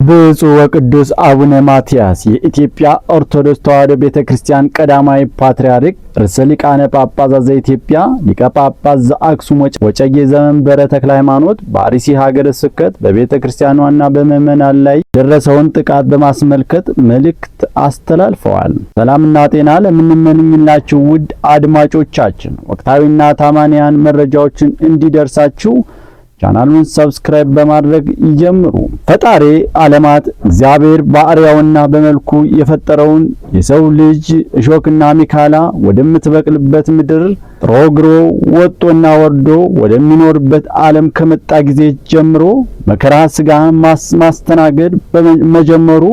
ብፁዕ ወቅዱስ አቡነ ማትያስ የኢትዮጵያ ኦርቶዶክስ ተዋሕዶ ቤተክርስቲያን ቀዳማዊ ፓትርያርክ ርዕሰ ሊቃነ ጳጳሳት ዘኢትዮጵያ ሊቀ ጳጳስ ዘአክሱም ወዕጨጌ ዘመንበረ ተክለ ሃይማኖት በአርሲ ሀገረ ስብከት በቤተክርስቲያኗና በምዕመናን ላይ የደረሰውን ጥቃት በማስመልከት መልእክት አስተላልፈዋል። ሰላምና ጤና ለምንመኝላችሁ ውድ አድማጮቻችን ወቅታዊና ታማኒያን መረጃዎችን እንዲደርሳችሁ ቻናሉን ሰብስክራይብ በማድረግ ይጀምሩ። ፈጣሪ ዓለማት እግዚአብሔር በአርአያውና በመልኩ የፈጠረውን የሰው ልጅ እሾክና ሚካላ ወደምትበቅልበት ምድር ጥሮ ግሮ ወጦና ወርዶ ወደሚኖርበት ዓለም ከመጣ ጊዜ ጀምሮ መከራ ሥጋ ማስተናገድ በመጀመሩ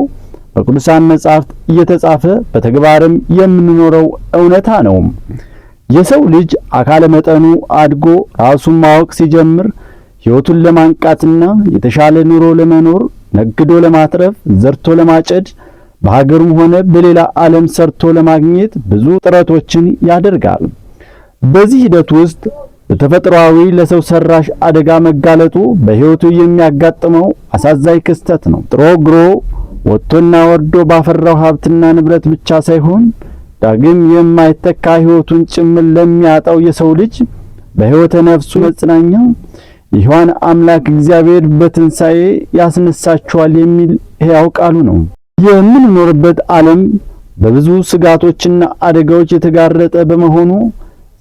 በቅዱሳን መጻሕፍት እየተጻፈ በተግባርም የምንኖረው እውነታ ነው። የሰው ልጅ አካለ መጠኑ አድጎ ራሱን ማወቅ ሲጀምር ሕይወቱን ለማንቃትና የተሻለ ኑሮ ለመኖር ነግዶ ለማትረፍ ዘርቶ ለማጨድ በሀገሩም ሆነ በሌላ ዓለም ሰርቶ ለማግኘት ብዙ ጥረቶችን ያደርጋል። በዚህ ሂደት ውስጥ በተፈጥሯዊ ለሰው ሰራሽ አደጋ መጋለጡ በሕይወቱ የሚያጋጥመው አሳዛኝ ክስተት ነው። ጥሮ ግሮ ወጥቶና ወርዶ ባፈራው ሀብትና ንብረት ብቻ ሳይሆን ዳግም የማይተካ ሕይወቱን ጭምር ለሚያጣው የሰው ልጅ በሕይወተ ነፍሱ መጽናኛ ይሁን አምላክ እግዚአብሔር በትንሣኤ ያስነሳቸዋል የሚል ሕያው ቃሉ ነው። የምንኖርበት ዓለም በብዙ ስጋቶችና አደጋዎች የተጋረጠ በመሆኑ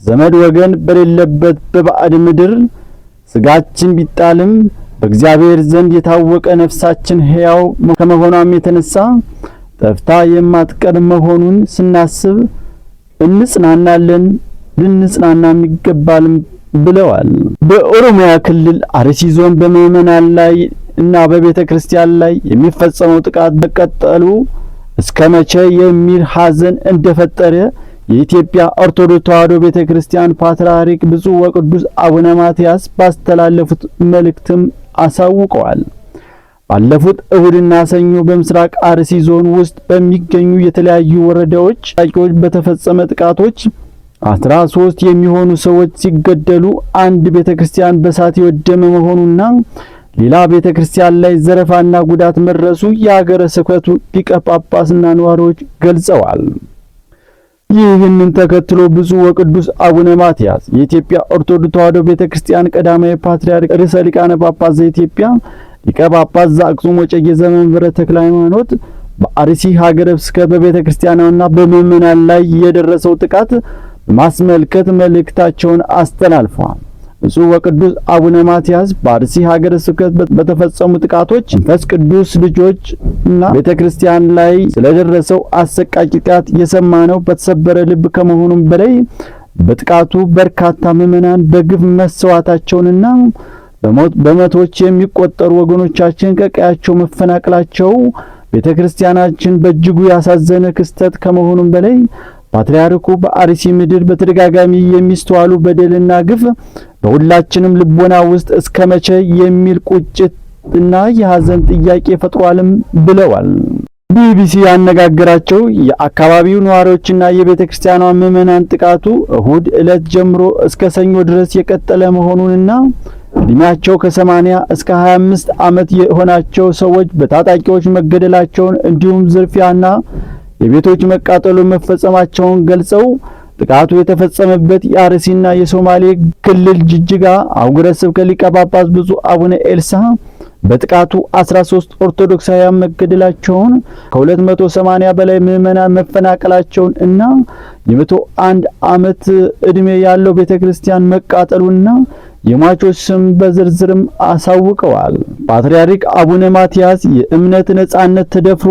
ዘመድ ወገን በሌለበት በባዕድ ምድር ስጋችን ቢጣልም በእግዚአብሔር ዘንድ የታወቀ ነፍሳችን ሕያው ከመሆኗም የተነሳ ጠፍታ የማትቀር መሆኑን ስናስብ እንጽናናለን፣ ልንጽናናም ይገባልም ብለዋል። በኦሮሚያ ክልል አርሲ ዞን በምዕመናን ላይ እና በቤተ ክርስቲያን ላይ የሚፈጸመው ጥቃት በቀጠሉ እስከ መቼ የሚል ሐዘን እንደፈጠረ የኢትዮጵያ ኦርቶዶክስ ተዋሕዶ ቤተክርስቲያን ፓትርያርክ ብፁዕ ወቅዱስ አቡነ ማትያስ ባስተላለፉት መልእክትም አሳውቀዋል። ባለፉት እሁድና ሰኞ በምስራቅ አርሲ ዞን ውስጥ በሚገኙ የተለያዩ ወረዳዎች በተፈጸመ ጥቃቶች 13 የሚሆኑ ሰዎች ሲገደሉ አንድ ቤተክርስቲያን በሳት የወደመ መሆኑና ሌላ ቤተክርስቲያን ላይ ዘረፋና ጉዳት መድረሱ የሀገረ ስብከቱ ሊቀ ጳጳስና ነዋሪዎች ገልጸዋል። ይህንን ተከትሎ ብፁዕ ወቅዱስ አቡነ ማትያስ የኢትዮጵያ ኦርቶዶክስ ተዋሕዶ ቤተክርስቲያን ቀዳማዊ ፓትርያርክ ርዕሰ ሊቃነ ጳጳሳት ዘኢትዮጵያ ሊቀ ጳጳስ ዘአክሱም ወዕጨጌ ዘመንበረ ተክለ ሃይማኖት በአርሲ ሀገረ ስብከት በቤተክርስቲያኗና በምዕመናን ላይ የደረሰው ጥቃት በማስመልከት መልእክታቸውን አስተላልፈዋል። ብፁዕ ወቅዱስ አቡነ ማትያስ በአርሲ ሀገረ ስብከት በተፈጸሙ ጥቃቶች መንፈስ ቅዱስ ልጆች እና ቤተክርስቲያን ላይ ስለደረሰው አሰቃቂ ጥቃት የሰማነው በተሰበረ ልብ ከመሆኑም በላይ በጥቃቱ በርካታ ምዕመናን በግፍ መሰዋታቸውንና በመቶዎች የሚቆጠሩ ወገኖቻችን ከቀያቸው መፈናቀላቸው ቤተክርስቲያናችን በእጅጉ ያሳዘነ ክስተት ከመሆኑም በላይ ፓትርያርኩ በአርሲ ምድር በተደጋጋሚ የሚስተዋሉ በደልና ግፍ በሁላችንም ልቦና ውስጥ እስከ መቼ የሚል ቁጭትና የሐዘን ጥያቄ ፈጥሯልም ብለዋል። ቢቢሲ ያነጋገራቸው የአካባቢው ነዋሪዎችና የቤተክርስቲያኗ ምዕመናን ጥቃቱ እሁድ ዕለት ጀምሮ እስከ ሰኞ ድረስ የቀጠለ መሆኑንና እድሜያቸው ከ80 እስከ 25 ዓመት የሆናቸው ሰዎች በታጣቂዎች መገደላቸውን እንዲሁም ዝርፊያና የቤቶች መቃጠሉ መፈጸማቸውን ገልጸው ጥቃቱ የተፈጸመበት የአርሲና የሶማሌ ክልል ጅጅጋ አህጉረ ስብከት ሊቀ ጳጳስ ብፁዕ አቡነ ኤልሳ በጥቃቱ 13 ኦርቶዶክሳውያን መገደላቸውን ከ280 በላይ ምዕመናን መፈናቀላቸውን እና የ101 ዓመት ዕድሜ ያለው ቤተክርስቲያን መቃጠሉና የሟቾች ስም በዝርዝርም አሳውቀዋል። ፓትርያርክ አቡነ ማትያስ የእምነት ነጻነት ተደፍሮ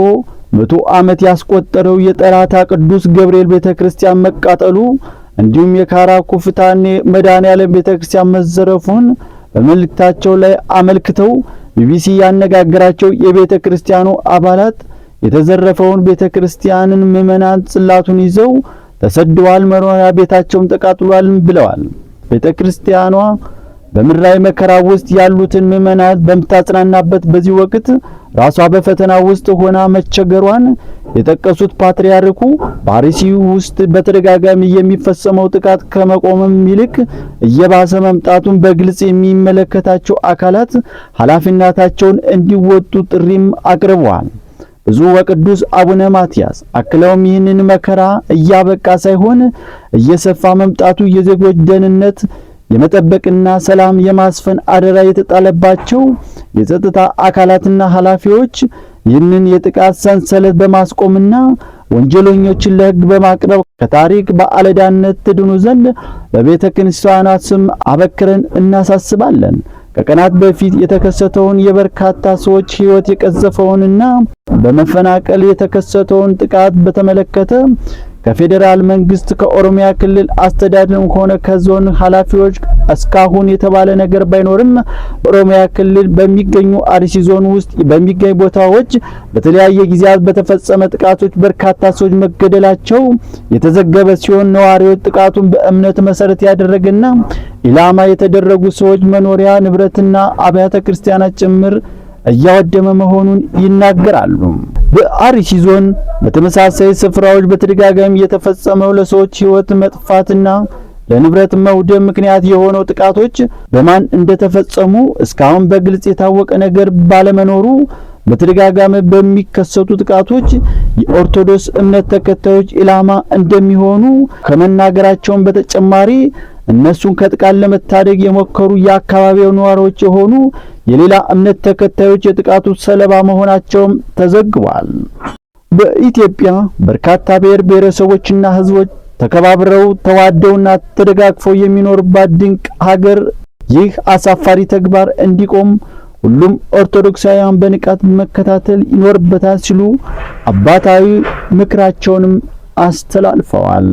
100 ዓመት ያስቆጠረው የጠራታ ቅዱስ ገብርኤል ቤተክርስቲያን መቃጠሉ እንዲሁም የካራ ኩፍታኔ መድኃኔዓለም ቤተክርስቲያን መዘረፉን በመልእክታቸው ላይ አመልክተው ቢቢሲ ያነጋገራቸው የቤተክርስቲያኑ አባላት የተዘረፈውን ቤተክርስቲያንን ምዕመናን ጽላቱን ይዘው ተሰደዋል፣ መኖሪያ ቤታቸውም ተቃጥሏል ብለዋል። ቤተክርስቲያኗ በምድራዊ መከራ ውስጥ ያሉትን ምዕመናን በምታጽናናበት በዚህ ወቅት ራሷ በፈተና ውስጥ ሆና መቸገሯን የጠቀሱት ፓትርያርኩ በአርሲ ውስጥ በተደጋጋሚ የሚፈጸመው ጥቃት ከመቆምም ይልቅ እየባሰ መምጣቱን በግልጽ የሚመለከታቸው አካላት ኃላፊነታቸውን እንዲወጡ ጥሪም አቅርበዋል። ብፁዕ ወቅዱስ አቡነ ማትያስ አክለውም ይህንን መከራ እያበቃ ሳይሆን እየሰፋ መምጣቱ የዜጎች ደህንነት የመጠበቅና ሰላም የማስፈን አደራ የተጣለባቸው የጸጥታ አካላትና ኃላፊዎች ይህንን የጥቃት ሰንሰለት በማስቆምና ወንጀለኞችን ለሕግ በማቅረብ ከታሪክ ባለዕዳነት ትድኑ ዘንድ በቤተ ክርስቲያኗ ስም አበክረን እናሳስባለን። ከቀናት በፊት የተከሰተውን የበርካታ ሰዎች ሕይወት የቀዘፈውንና በመፈናቀል የተከሰተውን ጥቃት በተመለከተ ከፌዴራል መንግስት ከኦሮሚያ ክልል አስተዳደርም ሆነ ከዞን ኃላፊዎች እስካሁን የተባለ ነገር ባይኖርም በኦሮሚያ ክልል በሚገኙ አርሲ ዞን ውስጥ በሚገኙ ቦታዎች በተለያየ ጊዜያት በተፈጸመ ጥቃቶች በርካታ ሰዎች መገደላቸው የተዘገበ ሲሆን ነዋሪዎች ጥቃቱን በእምነት መሰረት ያደረገና ኢላማ የተደረጉ ሰዎች መኖሪያ ንብረትና አብያተ ክርስቲያናት ጭምር እያወደመ መሆኑን ይናገራሉ። በአርሲ ዞን በተመሳሳይ ስፍራዎች በተደጋጋሚ የተፈጸመው ለሰዎች ሕይወት መጥፋትና ለንብረት መውደም ምክንያት የሆነው ጥቃቶች በማን እንደተፈጸሙ እስካሁን በግልጽ የታወቀ ነገር ባለመኖሩ በተደጋጋሚ በሚከሰቱ ጥቃቶች የኦርቶዶክስ እምነት ተከታዮች ኢላማ እንደሚሆኑ ከመናገራቸውም በተጨማሪ እነሱን ከጥቃት ለመታደግ የሞከሩ የአካባቢው ነዋሪዎች የሆኑ የሌላ እምነት ተከታዮች የጥቃቱ ሰለባ መሆናቸውም ተዘግቧል። በኢትዮጵያ በርካታ ብሔር ብሔረሰቦችና ሕዝቦች ተከባብረው ተዋደውና ተደጋግፈው የሚኖርባት ድንቅ ሀገር ይህ አሳፋሪ ተግባር እንዲቆም ሁሉም ኦርቶዶክሳውያን በንቃት መከታተል ይኖርበታል ሲሉ አባታዊ ምክራቸውንም አስተላልፈዋል።